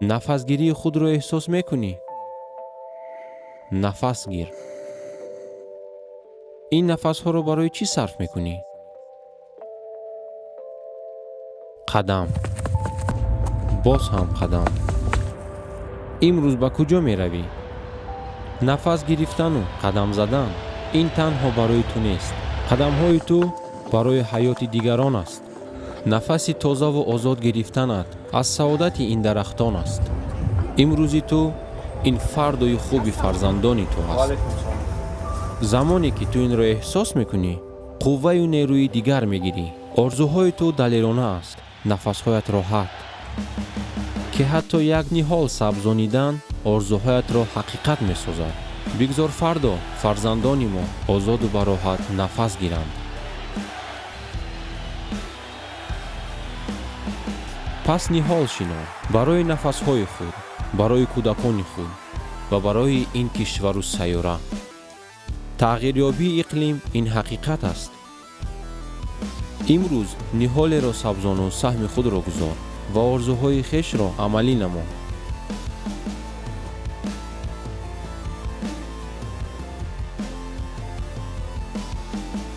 нафасгирии худро эҳсос мекунӣ? нафас гир. ин нафасҳоро барои чӣ сарф мекунӣ? қадам. боз ҳам қадам. имрӯз ба куҷо меравӣ? нафас гирифтану қадам задан ин танҳо барои ту нест. қадамҳои ту барои ҳаёти дигарон аст. нафаси тозаву озод гирифтанат аз саодати ин дарахтон аст. имрӯзи ту ин фардои хуби фарзандони ту аст. замоне ки ту инро эҳсос мекунӣ, қувваю нерӯи дигар мегирӣ. орзуҳои ту далерона аст, нафасҳоят роҳат. ки ҳатто як ниҳол сабзонидан орзуҳоятро ҳақиқат месозад. бигзор фардо фарзандони мо озоду бароҳат нафас гиранд. пас ниҳол шино барои нафасҳои худ, барои кӯдакони худ ва барои ин кишвару сайёра. тағйирёбии иқлим ин ҳақиқат аст. имрӯз ниҳолеро сабзону саҳми худро гузор ва орзуҳои хешро амалӣ намо.